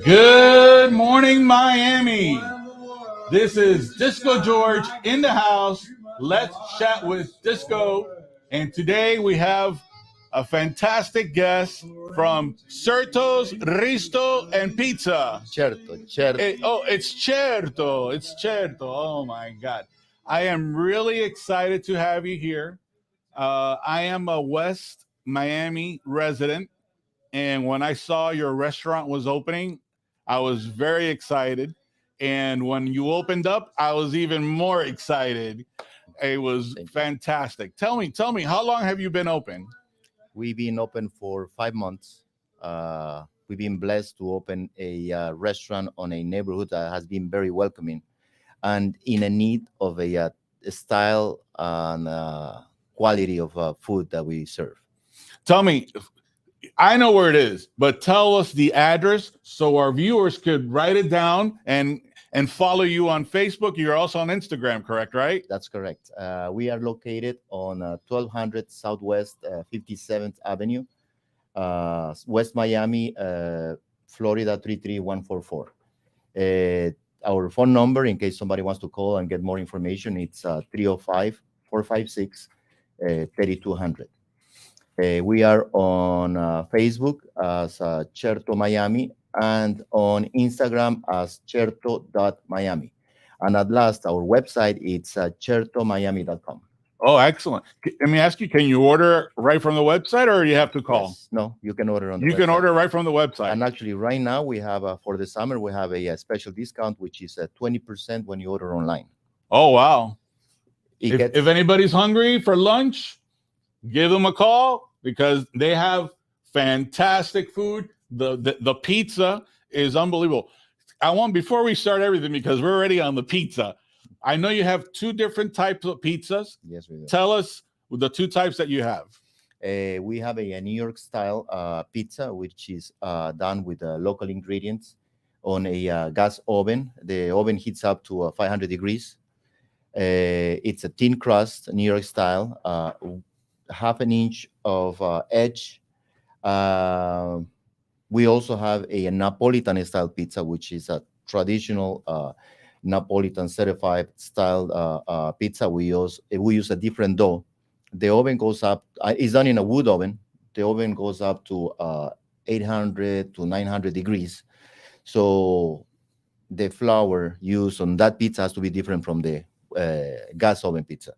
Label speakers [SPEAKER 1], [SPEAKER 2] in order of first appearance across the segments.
[SPEAKER 1] Good morning, Miami. This is Disco George in the house. Let's chat with Disco. And today we have a fantastic guest from Certo's, Risto, and Pizza.
[SPEAKER 2] Certo, certo.
[SPEAKER 1] It's Certo. It's Certo. Oh my God. I am really excited to have you here. I am a West Miami resident, and when I saw your restaurant was opening, I was very excited. And when you opened up, I was even more excited. It was
[SPEAKER 2] Thank you.
[SPEAKER 1] fantastic. Tell me, how long have you been open?
[SPEAKER 2] We've been open for 5 months. We've been blessed to open a restaurant on a neighborhood that has been very welcoming and in a need of a style and quality of food that we serve.
[SPEAKER 1] Tell me, I know where it is, but tell us the address so our viewers could write it down and follow you on Facebook. You're also on Instagram, correct? Right?
[SPEAKER 2] That's correct. We are located on 1200 Southwest 57th Avenue, West Miami, Florida 33144. Our phone number, in case somebody wants to call and get more information, it's 305 456 3200. We are on Facebook as Certo Miami and on Instagram as certo.miami. And at last, our website it's certomiami.com.
[SPEAKER 1] Oh, excellent. Let me ask you, can you order right from the website or you have to call?
[SPEAKER 2] Yes. No, you can order on the
[SPEAKER 1] You can
[SPEAKER 2] website.
[SPEAKER 1] order right from the website.
[SPEAKER 2] And actually, right now we have for the summer we have a special discount, which is 20% when you order online.
[SPEAKER 1] Oh, wow.
[SPEAKER 2] It gets-
[SPEAKER 1] If anybody's hungry for lunch, give them a call because they have fantastic food. The pizza is unbelievable. Before we start everything, because we're already on the pizza, I know you have two different types of pizzas.
[SPEAKER 2] Yes, we do.
[SPEAKER 1] Tell us the two types that you have.
[SPEAKER 2] We have a New York style pizza, which is done with local ingredients on a gas oven. The oven heats up to 500 degrees. It's a thin crust, New York style, half an inch of edge. We also have a Napolitan style pizza, which is a traditional Napolitan certified style pizza. We use a different dough. The oven goes up. It's done in a wood oven. The oven goes up to 800 to 900 degrees. So the flour used on that pizza has to be different from the gas oven pizza.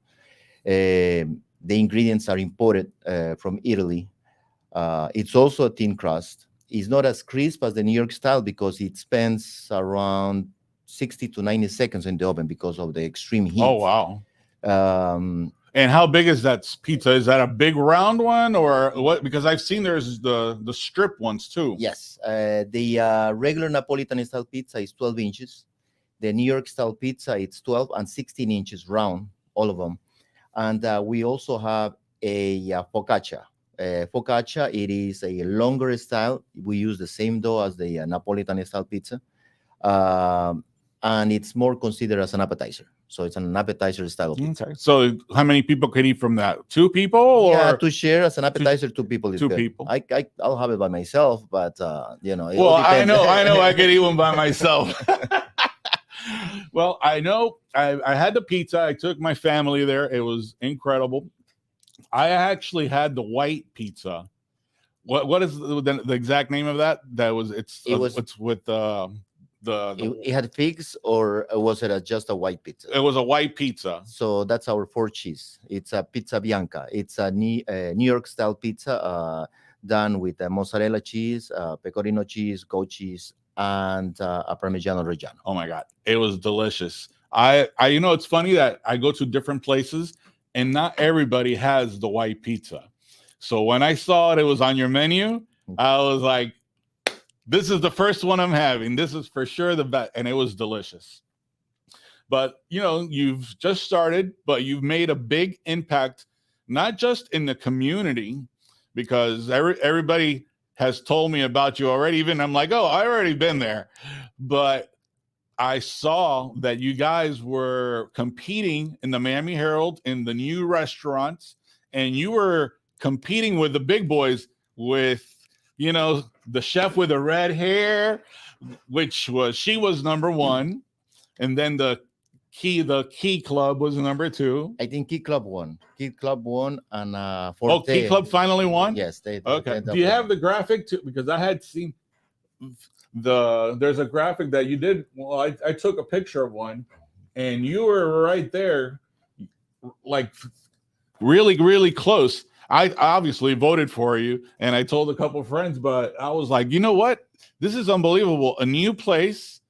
[SPEAKER 2] The ingredients are imported from Italy. It's also a thin crust. It's not as crisp as the New York style because it spends around 60 to 90 seconds in the oven because of the extreme heat.
[SPEAKER 1] Oh, wow. And how big is that pizza? Is that a big round one or what? Because I've seen there's the strip ones too.
[SPEAKER 2] Yes. The regular Napolitan style pizza is 12 inches. The New York style pizza, it's 12 and 16 inches round, all of them. And we also have a focaccia. Focaccia, it is a longer style. We use the same dough as the Napolitan style pizza. And it's more considered as an appetizer. So it's an appetizer style of pizza.
[SPEAKER 1] Okay. So how many people could eat from that? 2 people? Or?
[SPEAKER 2] Yeah, to share as an appetizer, 2 people is
[SPEAKER 1] two
[SPEAKER 2] good.
[SPEAKER 1] people.
[SPEAKER 2] I'll have it by myself, but it
[SPEAKER 1] Well,
[SPEAKER 2] all
[SPEAKER 1] I
[SPEAKER 2] depends.
[SPEAKER 1] know I could eat one by myself. Well, I know I had the pizza. I took my family there. It was incredible. I actually had the white pizza. What is the exact name of that? It's with
[SPEAKER 2] It had figs, or was it just a white pizza?
[SPEAKER 1] It was a white pizza.
[SPEAKER 2] So that's our 4 cheese. It's a pizza bianca. It's a New York style pizza done with mozzarella cheese, pecorino cheese, goat cheese, and a Parmigiano Reggiano.
[SPEAKER 1] Oh my God, it was delicious. It's funny that I go to different places and not everybody has the white pizza. So when I saw it was on your menu, I was like, this is the first one I'm having. This is for sure the best. And it was delicious. But, you've just started, but you've made a big impact, not just in the community, because everybody has told me about you already. Even I'm like, oh, I've already been there. But I saw that you guys were competing in the Miami Herald in the new restaurants, and you were competing with the big boys with, the chef with the red hair, she was number one, and then the Key Club was number two.
[SPEAKER 2] I think Key Club won. Key Club won, and
[SPEAKER 1] Oh,
[SPEAKER 2] Forte.
[SPEAKER 1] Key Club finally won.
[SPEAKER 2] Yes, they
[SPEAKER 1] Okay.
[SPEAKER 2] ended
[SPEAKER 1] Do
[SPEAKER 2] up
[SPEAKER 1] you
[SPEAKER 2] winning.
[SPEAKER 1] have the graphic too? Because I had seen there's a graphic that you did. Well, I took a picture of one, and you were right there, like really, really close. I obviously voted for you, and I told a couple of friends, but I was like, you know what? This is unbelievable. A new place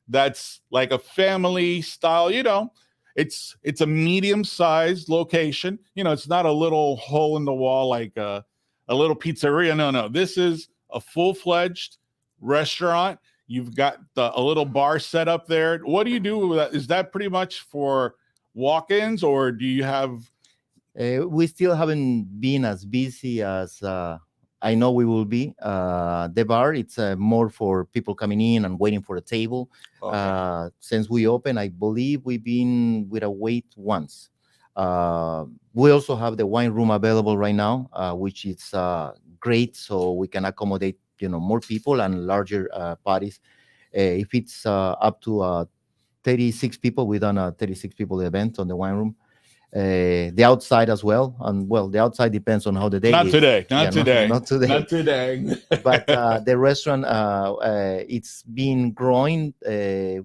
[SPEAKER 1] that's like a family style, it's a medium-sized location. It's not a little hole in the wall like a little pizzeria. No. This is a full-fledged restaurant. You've got a little bar set up there. What do you do with that? Is that pretty much for walk-ins, or do you have
[SPEAKER 2] We still haven't been as busy as I know we will be. The bar, it's more for people coming in and waiting for a table. Since we opened, I believe we've been with a wait once. We also have the wine room available right now, which is great, so we can accommodate more people and larger parties. If it's up to 36 people, we've done a 36 people event on the wine room. The outside as well, and well, the outside depends on how the day
[SPEAKER 1] not
[SPEAKER 2] is.
[SPEAKER 1] today,
[SPEAKER 2] Yeah,
[SPEAKER 1] not today,
[SPEAKER 2] not today.
[SPEAKER 1] not today.
[SPEAKER 2] But the restaurant, it's been growing.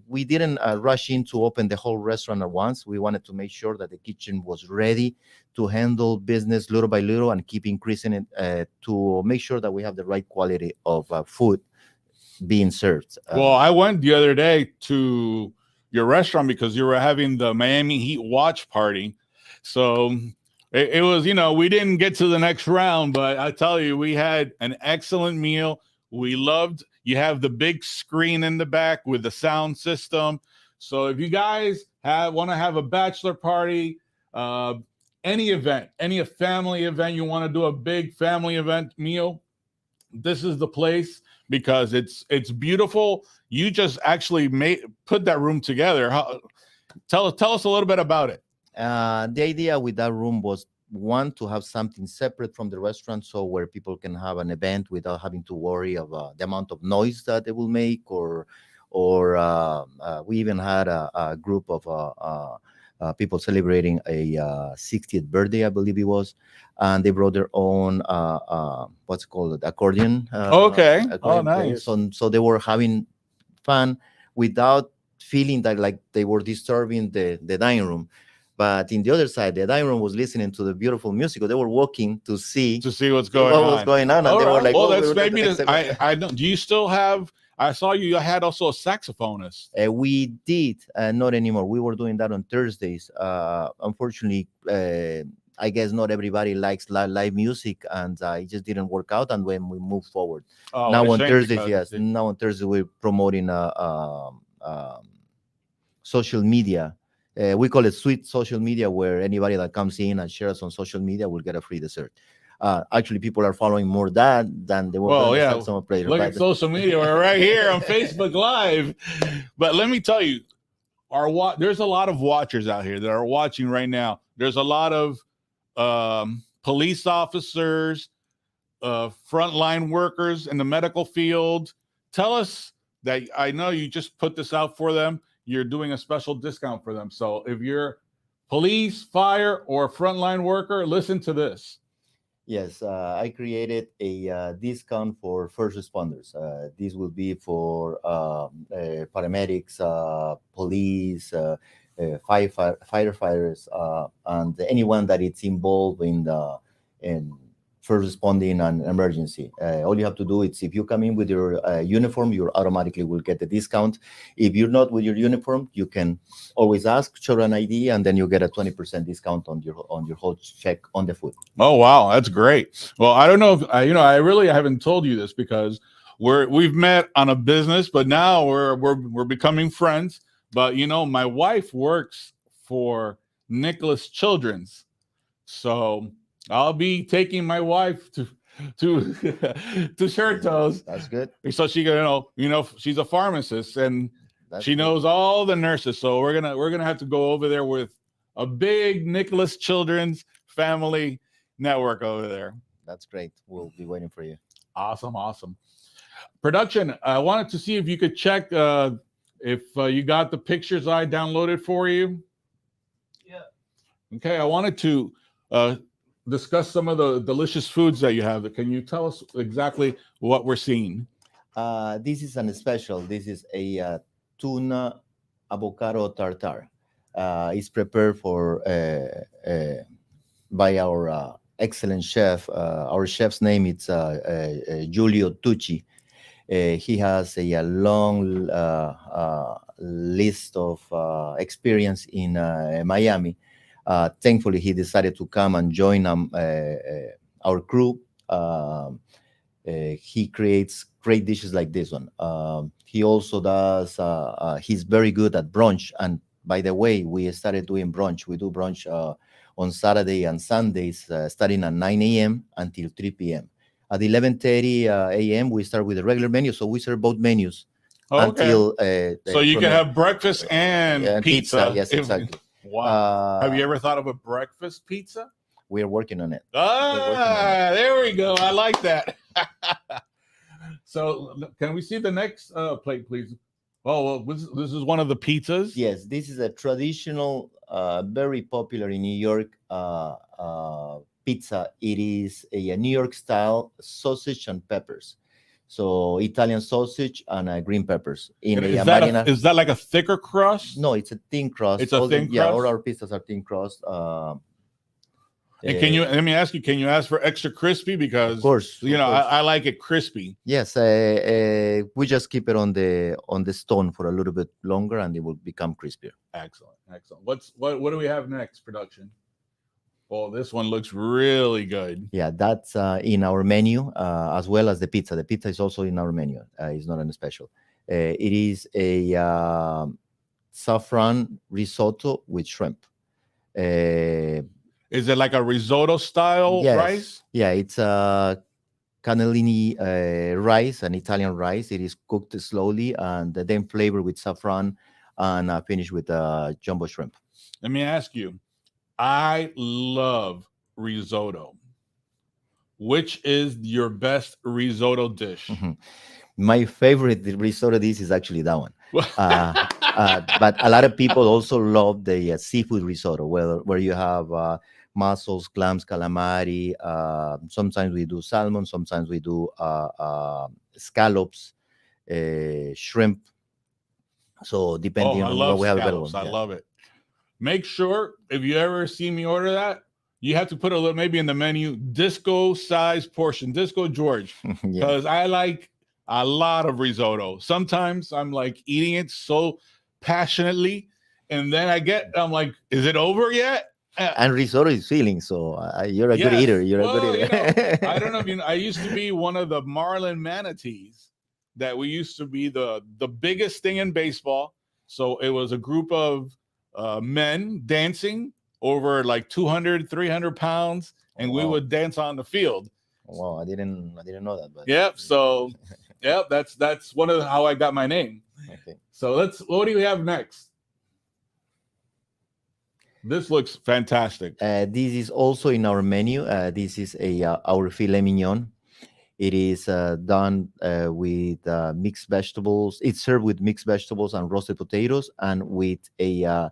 [SPEAKER 2] We didn't rush in to open the whole restaurant at once. We wanted to make sure that the kitchen was ready to handle business little by little and keep increasing it to make sure that we have the right quality of food being served.
[SPEAKER 1] Well, I went the other day to your restaurant because you were having the Miami Heat watch party. So it was, we didn't get to the next round, but I tell you, we had an excellent meal. We loved, you have the big screen in the back with the sound system. So if you guys want to have a bachelor party, any event, any family event, you want to do a big family event meal, this is the place because it's beautiful. You just actually put that room together. Tell us a little bit about it.
[SPEAKER 2] The idea with that room was one, to have something separate from the restaurant, so where people can have an event without having to worry of the amount of noise that they will make, or we even had a group of people celebrating a 60th birthday, I believe it was, and they brought their own what's it called, accordion.
[SPEAKER 1] Okay.
[SPEAKER 2] Accordion
[SPEAKER 1] Nice.
[SPEAKER 2] so they were having fun without feeling that like they were disturbing the dining room. But in the other side, the dining room was listening to the beautiful music. They were walking to see
[SPEAKER 1] what's going on.
[SPEAKER 2] Was going on, and
[SPEAKER 1] All
[SPEAKER 2] they were like,
[SPEAKER 1] well,
[SPEAKER 2] "Oh,
[SPEAKER 1] that's maybe I don't. Do you still have? I saw you had also a saxophonist.
[SPEAKER 2] We did, not anymore. We were doing that on Thursdays. Unfortunately, I guess not everybody likes live music, and it just didn't work out. And when we moved forward, now on Thursdays, yes, now on Thursday we're promoting social media. We call it sweet social media, where anybody that comes in and shares on social media will get a free dessert. Actually, people are following more that than they were.
[SPEAKER 1] Well, yeah.
[SPEAKER 2] Look
[SPEAKER 1] at social media. We're right here on Facebook Live. But let me tell you, there's a lot of watchers out here that are watching right now. There's a lot of police officers, frontline workers in the medical field. Tell us that I know you just put this out for them. You're doing a special discount for them. So if you're police, fire, or frontline worker, listen to this.
[SPEAKER 2] Yes, I created a discount for first responders. This will be for paramedics, police, firefighters, and anyone that is involved in first responding an emergency. All you have to do is, if you come in with your uniform, you automatically will get the discount. If you're not with your uniform, you can always ask, show an ID, and then you get a 20% discount on your whole check on the food.
[SPEAKER 1] Oh wow, that's great. Well, I don't know if I really haven't told you this because we've met on a business, but now we're becoming friends. But my wife works for Nicholas Children's, so I'll be taking my wife to Certo's.
[SPEAKER 2] That's good.
[SPEAKER 1] So she she's a pharmacist and she knows all the nurses. So we're gonna have to go over there with a big Nicholas Children's family network over there.
[SPEAKER 2] That's great. We'll be waiting for you.
[SPEAKER 1] Awesome. Production, I wanted to see if you could check if you got the pictures I downloaded for you.
[SPEAKER 3] Yeah.
[SPEAKER 1] Okay, I wanted to discuss some of the delicious foods that you have. Can you tell us exactly what we're seeing?
[SPEAKER 2] This is an special. This is a tuna avocado tartare. It's prepared by our excellent chef. Our chef's name is Giulio Tucci. He has a long list of experience in Miami. Thankfully, he decided to come and join our crew. He creates great dishes like this one. He also does, he's very good at brunch. And by the way, we started doing brunch. We do brunch on Saturday and Sundays, starting at 9 a.m. until 3 p.m. At 11:30 a.m., we start with the regular menu. So we serve both menus until.
[SPEAKER 1] So you can have breakfast and pizza.
[SPEAKER 2] Yes, exactly.
[SPEAKER 1] Wow. Have you ever thought of a breakfast pizza?
[SPEAKER 2] We are working on it.
[SPEAKER 1] There we go. I like that. So can we see the next plate, please? Oh, well, this is one of the pizzas.
[SPEAKER 2] Yes, this is a traditional, very popular in New York pizza. It is a New York style sausage and peppers. So Italian sausage and green peppers in
[SPEAKER 1] is that like a thicker crust?
[SPEAKER 2] No, it's a thin crust.
[SPEAKER 1] It's a thin crust.
[SPEAKER 2] Yeah, all our pizzas are thin crust.
[SPEAKER 1] And let me ask you, can you ask for extra crispy? Because
[SPEAKER 2] of course,
[SPEAKER 1] I like it crispy.
[SPEAKER 2] Yes, we just keep it on the stone for a little bit longer, and it will become crispier.
[SPEAKER 1] Excellent. What do we have next, production? Oh, this one looks really good.
[SPEAKER 2] Yeah, that's in our menu as well as the pizza. The pizza is also in our menu. It's not a special. It is a saffron risotto with shrimp.
[SPEAKER 1] Is it like a risotto style rice?
[SPEAKER 2] Yeah, it's a cannellini rice, an Italian rice. It is cooked slowly and then flavored with saffron and finished with jumbo shrimp.
[SPEAKER 1] Let me ask you, I love risotto. Which is your best risotto dish?
[SPEAKER 2] Mm-hmm. My favorite risotto dish is actually that one. But a lot of people also love the seafood risotto, where you have mussels, clams, calamari. Sometimes we do salmon. Sometimes we do scallops, shrimp. So depending on what we have available.
[SPEAKER 1] I love it. Make sure if you ever see me order that, you have to put a little, maybe in the menu, disco size portion, Disco George, because I like a lot of risotto. Sometimes I'm like eating it so passionately, and then I'm like, is it over yet?
[SPEAKER 2] And risotto is filling, so you're a good eater. You're a good eater.
[SPEAKER 1] I don't know if you know, I used to be one of the Marlin Manatees. That we used to be the biggest thing in baseball. So it was a group of men dancing over like 200, 300 pounds, and we would dance on the field.
[SPEAKER 2] Wow, I didn't know that. But
[SPEAKER 1] yep. So, that's one of how I got my name.
[SPEAKER 2] Okay.
[SPEAKER 1] So what do we have next? This looks fantastic.
[SPEAKER 2] This is also in our menu. This is our filet mignon. It is done with mixed vegetables. It's served with mixed vegetables and roasted potatoes, and with a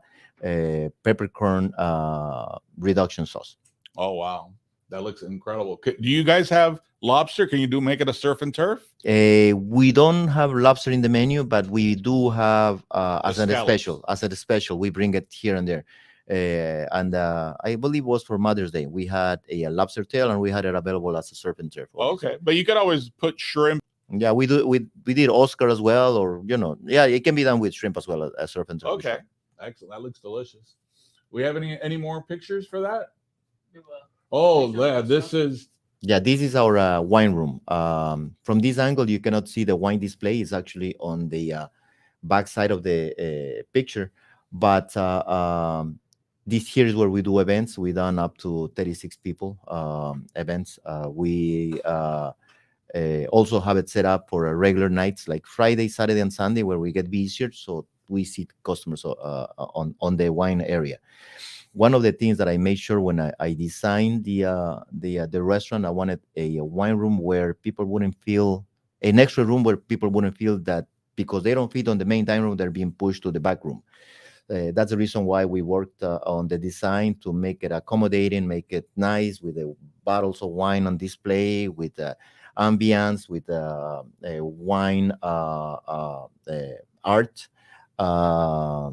[SPEAKER 2] peppercorn reduction sauce.
[SPEAKER 1] Oh wow, that looks incredible. Do you guys have lobster? Can you make it a surf and turf?
[SPEAKER 2] We don't have lobster in the menu, but we do have as a special. We bring it here and there. And I believe it was for Mother's Day. We had a lobster tail, and we had it available as a surf and turf.
[SPEAKER 1] Okay, but you could always put shrimp.
[SPEAKER 2] Yeah, we do. We did Oscar as well, or it can be done with shrimp as well as surf and turf.
[SPEAKER 1] Okay, excellent. That looks delicious. We have any more pictures for that? Oh, yeah, this is.
[SPEAKER 2] Yeah, this is our wine room. From this angle, you cannot see the wine display. It's actually on the back side of the picture, but this here is where we do events. We done up to 36 people events. We also have it set up for regular nights like Friday, Saturday, and Sunday, where we get busier. So we see customers on the wine area. One of the things that I made sure when I designed the restaurant, I wanted a wine room where people wouldn't feel an extra room where people wouldn't feel that because they don't fit on the main dining room, they're being pushed to the back room. That's the reason why we worked on the design to make it accommodating, make it nice with the bottles of wine on display, with ambiance, with wine art, uh,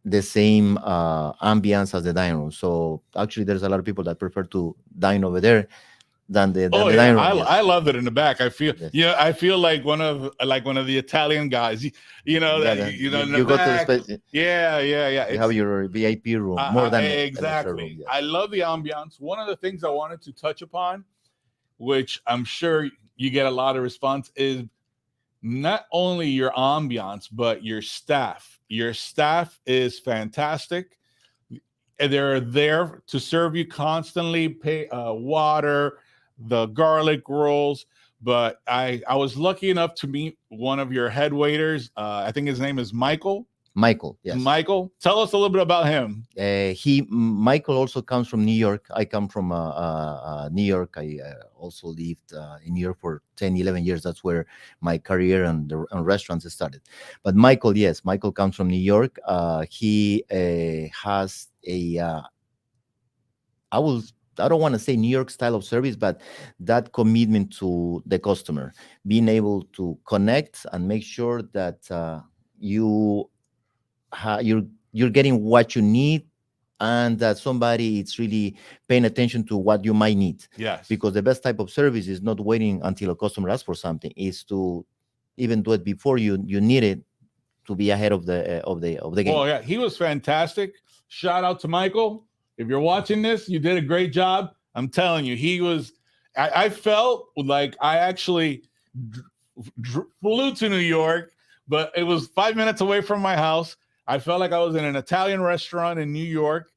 [SPEAKER 2] the same ambiance as the dining room. So actually, there's a lot of people that prefer to dine over there than
[SPEAKER 1] Oh
[SPEAKER 2] the
[SPEAKER 1] yeah,
[SPEAKER 2] dining room. Yes.
[SPEAKER 1] I love it in the back. I feel
[SPEAKER 2] Yes.
[SPEAKER 1] yeah, I feel like one of the Italian guys. You know
[SPEAKER 2] Yeah,
[SPEAKER 1] that you know in the
[SPEAKER 2] you go to the
[SPEAKER 1] back.
[SPEAKER 2] space,
[SPEAKER 1] Yeah, yeah, yeah.
[SPEAKER 2] you have your VIP room more than an extra room.
[SPEAKER 1] Exactly.
[SPEAKER 2] Yes.
[SPEAKER 1] I love the ambiance. One of the things I wanted to touch upon, which I'm sure you get a lot of response, is not only your ambiance but your staff. Your staff is fantastic. And they're there to serve you constantly. Pay water, the garlic rolls. But I was lucky enough to meet one of your head waiters. I think his name is Michael.
[SPEAKER 2] Michael, yes.
[SPEAKER 1] Michael, tell us a little bit about him.
[SPEAKER 2] Michael also comes from New York. I come from New York. I also lived in New York for 10, 11 years. That's where my career and the restaurants started. But Michael, yes, Michael comes from New York. He has a, I will, I don't want to say New York style of service, but that commitment to the customer, being able to connect and make sure that you you're getting what you need, and that somebody is really paying attention to what you might need.
[SPEAKER 1] Yes.
[SPEAKER 2] Because the best type of service is not waiting until a customer asks for something, is to even do it before you need it, to be ahead of the game.
[SPEAKER 1] Oh yeah, he was fantastic. Shout out to Michael. If you're watching this, you did a great job. I'm telling you, he was. I felt like I actually flew to New York, but it was 5 minutes away from my house. I felt like I was in an Italian restaurant in New York,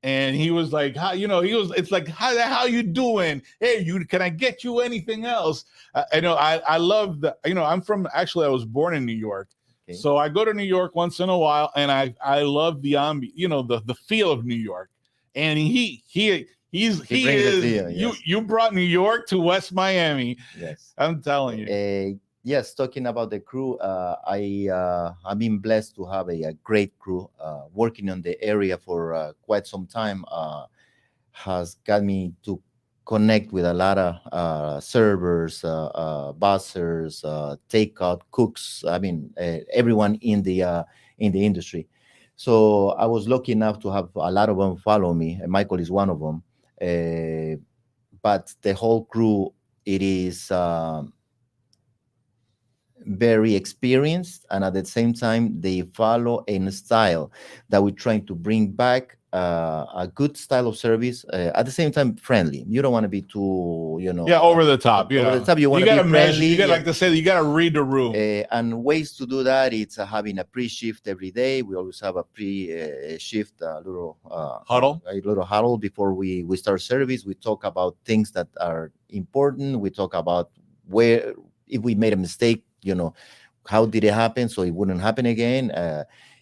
[SPEAKER 1] and he was like, "How you know?" He was. It's like, "How you doing? Hey, can I get you anything else?" I know. I love the. I'm from. Actually, I was born in New York. Okay. So I go to New York once in a while, and I love the the feel of New York. And he is you brought New York to West Miami.
[SPEAKER 2] Yes,
[SPEAKER 1] I'm telling you.
[SPEAKER 2] Yes, talking about the crew, I've been blessed to have a great crew working on the area for quite some time. Has got me to connect with a lot of servers, bussers, takeout cooks. I mean, everyone in the industry. So I was lucky enough to have a lot of them follow me. And Michael is one of them. But the whole crew, it is very experienced, and at the same time they follow a style that we're trying to bring back, a good style of service, at the same time friendly. You don't want to be too
[SPEAKER 1] over the top.
[SPEAKER 2] Over the top. You want to be friendly.
[SPEAKER 1] You got like to say, you got to read the room.
[SPEAKER 2] And ways to do that, it's having a pre-shift every day. We always have a pre-shift little
[SPEAKER 1] huddle,
[SPEAKER 2] a little huddle before we start service. We talk about things that are important. We talk about where, if we made a mistake, how did it happen so it wouldn't happen again.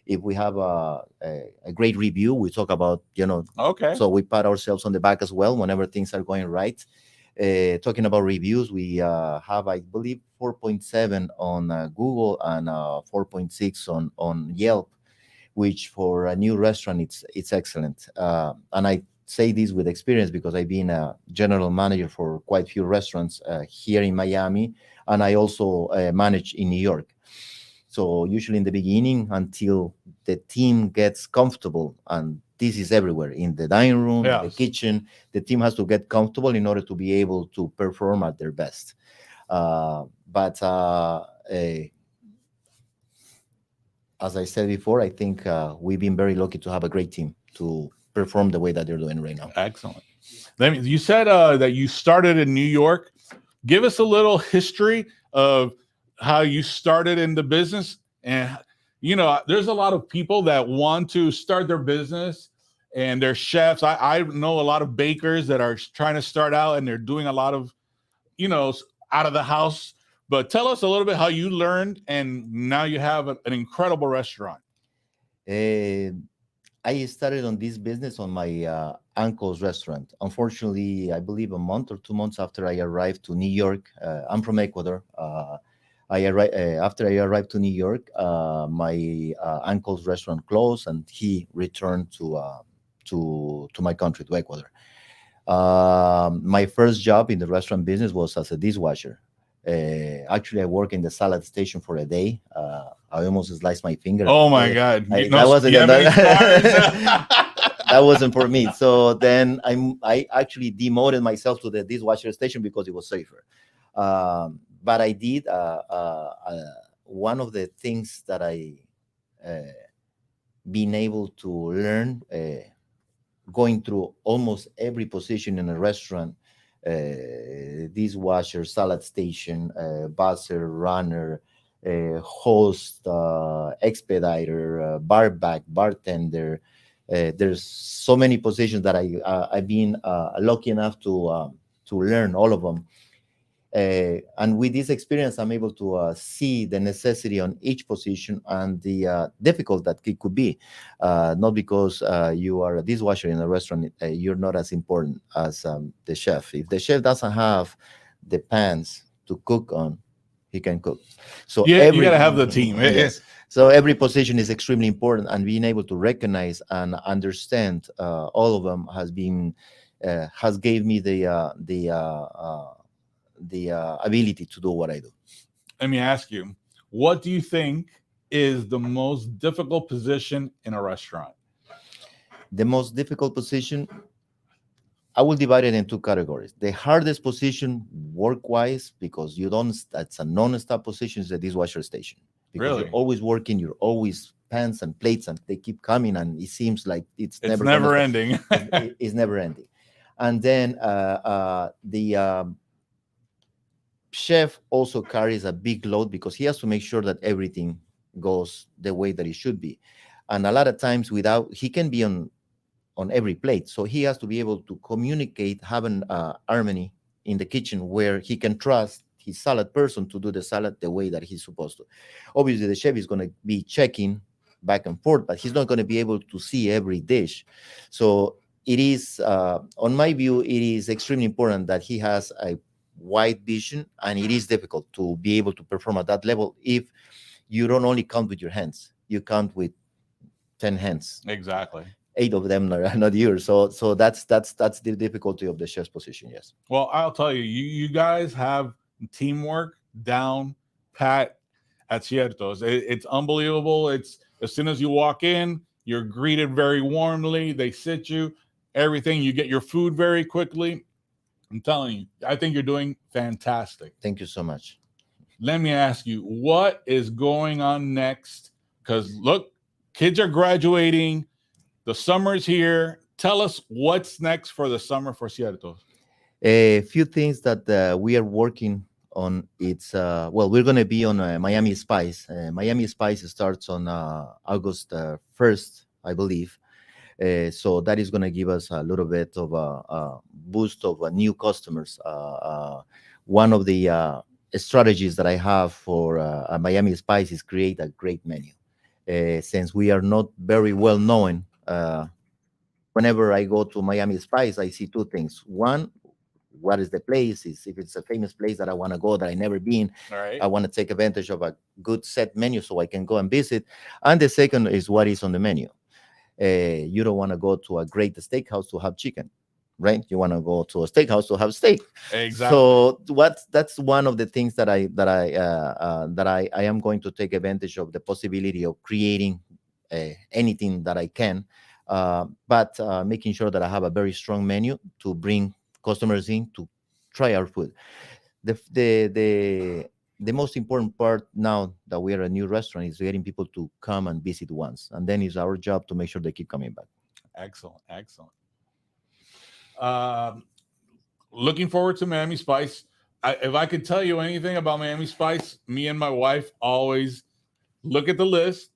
[SPEAKER 2] If we have a great review, we talk about,
[SPEAKER 1] okay,
[SPEAKER 2] so we pat ourselves on the back as well whenever things are going right. Talking about reviews, we have, I believe, 4.7 on Google and 4.6 on Yelp, which for a new restaurant, it's excellent. And I say this with experience because I've been a general manager for quite a few restaurants here in Miami, and I also manage in New York. So usually in the beginning, until the team gets comfortable, and this is everywhere, in the dining room, in the kitchen, the team has to get comfortable in order to be able to perform at their best. But as I said before, I think we've been very lucky to have a great team to perform the way that they're doing right now.
[SPEAKER 1] Excellent. You said that you started in New York. Give us a little history of how you started in the business. And, there's a lot of people that want to start their business, and they're chefs. I know a lot of bakers that are trying to start out, and they're doing a lot of, out of the house. But tell us a little bit how you learned, and now you have an incredible restaurant.
[SPEAKER 2] I started on this business on my uncle's restaurant. Unfortunately, I believe a month or 2 months after I arrived to New York. I'm from Ecuador. After I arrived to New York. My uncle's restaurant closed, and he returned to my country, to Ecuador. My first job in the restaurant business was as a dishwasher. Actually, I worked in the salad station for a day. I almost sliced my finger.
[SPEAKER 1] Oh my God!
[SPEAKER 2] That wasn't
[SPEAKER 1] You have any scars?
[SPEAKER 2] that wasn't for me. So then I actually demoted myself to the dishwasher station because it was safer. But I did one of the things that I uh, been able to learn. Going through almost every position in a restaurant, dishwasher, salad station, buzzer, runner, host, expediter, bar back, bartender. There's so many positions that I've been lucky enough to learn all of them. And with this experience, I'm able to see the necessity on each position and the difficult that it could be. Not because you are a dishwasher in a restaurant, you're not as important as the chef. If the chef doesn't have the pans to cook on, he can cook. So
[SPEAKER 1] Yeah, you
[SPEAKER 2] every
[SPEAKER 1] gotta have the team.
[SPEAKER 2] yes. So every position is extremely important, and being able to recognize and understand all of them has gave me the ability to do what I do.
[SPEAKER 1] Let me ask you, what do you think is the most difficult position in a restaurant?
[SPEAKER 2] The most difficult position, I will divide it in two categories. The hardest position work-wise, because you don't, that's a non-stop position, is the dishwasher station. Because
[SPEAKER 1] Really?
[SPEAKER 2] you're always working, you're always pans and plates, and they keep coming, and it seems like it's never
[SPEAKER 1] never
[SPEAKER 2] gonna
[SPEAKER 1] ending.
[SPEAKER 2] stop. It's never ending. And then the chef also carries a big load because he has to make sure that everything goes the way that it should be. And a lot of times without, he can be on every plate, so he has to be able to communicate, have an harmony in the kitchen where he can trust his salad person to do the salad the way that he's supposed to. Obviously the chef is going to be checking back and forth, but he's not going to be able to see every dish. So it is on my view, it is extremely important that he has a wide vision, and it is difficult to be able to perform at that level if you don't only count with your hands, you count with 10 hands.
[SPEAKER 1] Exactly.
[SPEAKER 2] 8 of them are not yours. So that's the difficulty of the chef's position. Yes.
[SPEAKER 1] Well, I'll tell you, you guys have teamwork down pat at Ciertos. It's unbelievable. It's as soon as you walk in, you're greeted very warmly. They sit you, everything. You get your food very quickly. I'm telling you, I think you're doing fantastic.
[SPEAKER 2] Thank you so much.
[SPEAKER 1] Let me ask you, what is going on next? Because look, kids are graduating. The summer's here. Tell us what's next for the summer for Ciertos.
[SPEAKER 2] A few things that we are working on. It's well, we're going to be on Miami Spice. Miami Spice starts on August 1st, I believe. So that is going to give us a little bit of a boost of new customers. One of the strategies that I have for Miami Spice is create a great menu. Since we are not very well known, whenever I go to Miami Spice, I see two things. One, what is the place? Is if it's a famous place that I want to go that I never been,
[SPEAKER 1] All right.
[SPEAKER 2] I want to take advantage of a good set menu so I can go and visit. And the second is what is on the menu. You don't want to go to a great steakhouse to have chicken, right? You want to go to a steakhouse to have steak.
[SPEAKER 1] Exactly.
[SPEAKER 2] So that's one of the things that I am going to take advantage of, the possibility of creating anything that I can, but making sure that I have a very strong menu to bring customers in to try our food. The most important part now that we are a new restaurant is getting people to come and visit once, and then it's our job to make sure they keep coming back.
[SPEAKER 1] Excellent. Excellent. Looking forward to Miami Spice. If I could tell you anything about Miami Spice, me and my wife always look at the list,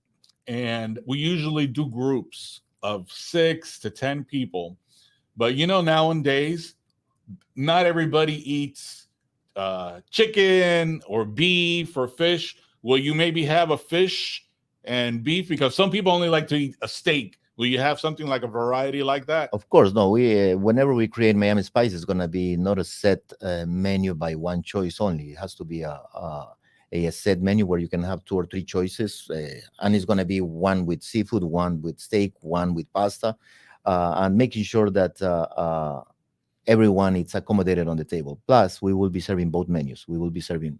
[SPEAKER 1] and we usually do groups of 6 to 10 people. But you know, nowadays, not everybody eats chicken or beef or fish. Will you maybe have a fish and beef? Because some people only like to eat a steak Will you have something like a variety like that?
[SPEAKER 2] Of course, no. We whenever we create Miami Spice, it's gonna be not a set menu by one choice only. It has to be a set menu where you can have two or three choices, and it's gonna be one with seafood, one with steak, one with pasta, and making sure that everyone is accommodated on the table. Plus, we will be serving both menus. We will be serving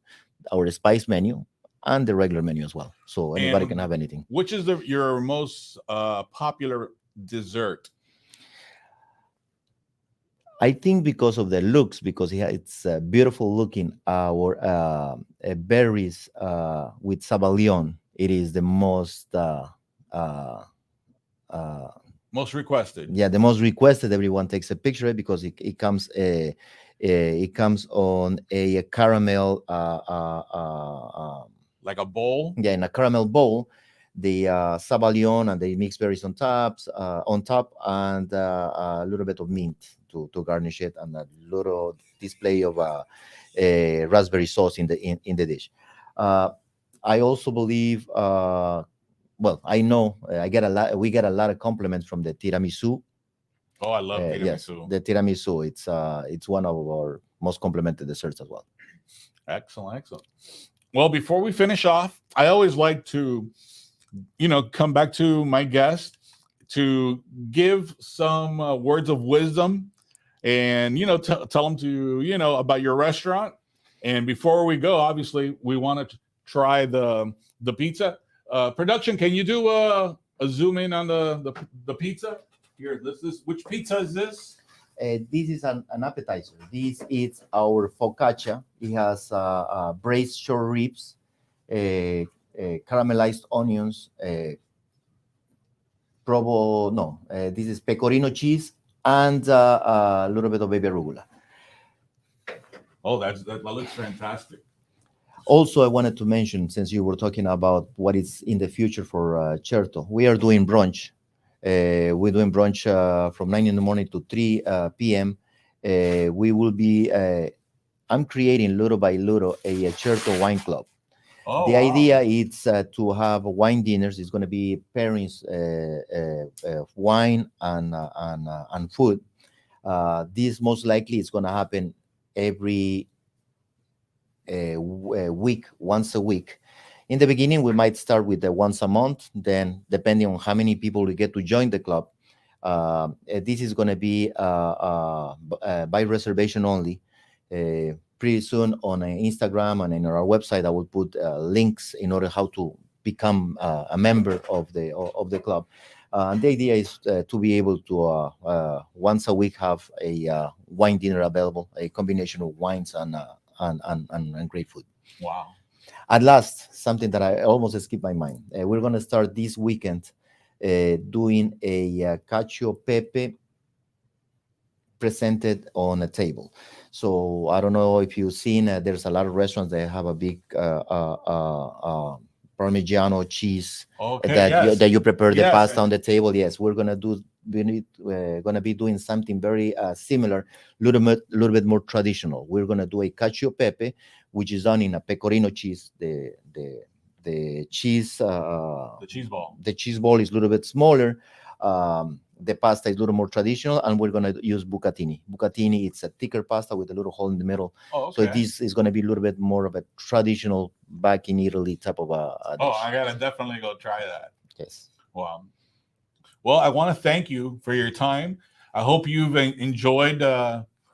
[SPEAKER 2] our spice menu and the regular menu as well, so anybody
[SPEAKER 1] And
[SPEAKER 2] can have anything.
[SPEAKER 1] which is your most popular dessert?
[SPEAKER 2] I think because of the looks, because it's beautiful looking. Our berries with sabalion, it is the most, uh,
[SPEAKER 1] Most requested.
[SPEAKER 2] yeah, the most requested. Everyone takes a picture of it because it comes on a caramel,
[SPEAKER 1] Like a bowl.
[SPEAKER 2] yeah, in a caramel bowl. The sabalion and the mixed berries on top, and a little bit of mint to garnish it, and a little display of raspberry sauce in the dish. Uh, I also believe, well, I know I get a lot. We get a lot of compliments from the tiramisu.
[SPEAKER 1] Oh, I love
[SPEAKER 2] Yes,
[SPEAKER 1] tiramisu.
[SPEAKER 2] the tiramisu. It's one of our most complimented desserts as well.
[SPEAKER 1] Excellent, excellent. Well, before we finish off, I always like to, come back to my guest to give some words of wisdom, and tell them to about your restaurant. And before we go, obviously, we want to try the pizza. Production, can you do a zoom in on the pizza? Here, this is which pizza is this?
[SPEAKER 2] This is an appetizer. This is our focaccia. It has braised short ribs, caramelized onions, this is pecorino cheese, and a little bit of baby arugula.
[SPEAKER 1] Oh, that looks fantastic.
[SPEAKER 2] Also, I wanted to mention, since you were talking about what is in the future for Certo, we are doing brunch. We're doing brunch from 9 in the morning to 3 p.m. We will be, I'm creating little by little a Certo wine club.
[SPEAKER 1] Oh,
[SPEAKER 2] The
[SPEAKER 1] wow.
[SPEAKER 2] idea is to have wine dinners. It's going to be pairings of wine and food. This most likely is going to happen every week, once a week. In the beginning, we might start with the once a month. Then, depending on how many people we get to join the club, this is going to be by reservation only. Pretty soon on Instagram and in our website, I will put links in order how to become a member of the club. And the idea is to be able to once a week have a wine dinner available, a combination of wines and great food.
[SPEAKER 1] Wow.
[SPEAKER 2] At last, something that I almost skipped my mind. We're going to start this weekend doing a cacio pepe presented on a table. So I don't know if you've seen, there's a lot of restaurants that have a big Parmigiano cheese
[SPEAKER 1] Okay.
[SPEAKER 2] that you prepare the
[SPEAKER 1] Yes.
[SPEAKER 2] pasta on the table. Yes, we're gonna be doing something very similar, little bit more traditional. We're gonna do a cacio pepe, which is done in a pecorino cheese. The cheese
[SPEAKER 1] The cheese ball.
[SPEAKER 2] the cheese ball is a little bit smaller. The pasta is a little more traditional, and we're gonna use bucatini. Bucatini, it's a thicker pasta with a little hole in the middle.
[SPEAKER 1] Oh, okay.
[SPEAKER 2] So this is gonna be a little bit more of a traditional back in Italy type of a dish.
[SPEAKER 1] Oh, I gotta definitely go try that.
[SPEAKER 2] Yes.
[SPEAKER 1] Wow. Well, I want to thank you for your time. I hope you've enjoyed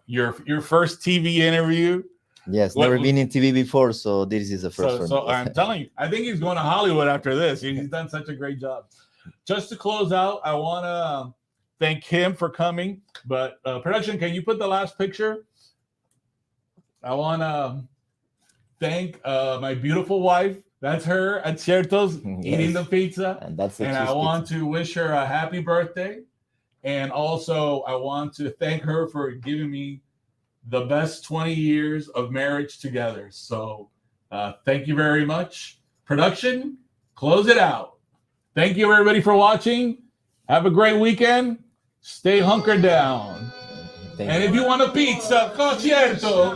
[SPEAKER 1] your first TV interview.
[SPEAKER 2] Yes, never been in TV before, so this is the first one.
[SPEAKER 1] So I'm telling you, I think he's going to Hollywood after this. He's done such a great job. Just to close out, I want to thank him for coming. But production, can you put the last picture? I want to thank my beautiful wife. That's her at Certo's eating the pizza.
[SPEAKER 2] And that's the
[SPEAKER 1] And I want to wish her a happy birthday. And also, I want to thank her for giving me the best 20 years of marriage together. So thank you very much. Production, close it out. Thank you, everybody, for watching. Have a great weekend. Stay hunkered down. And if you want a pizza, Certo.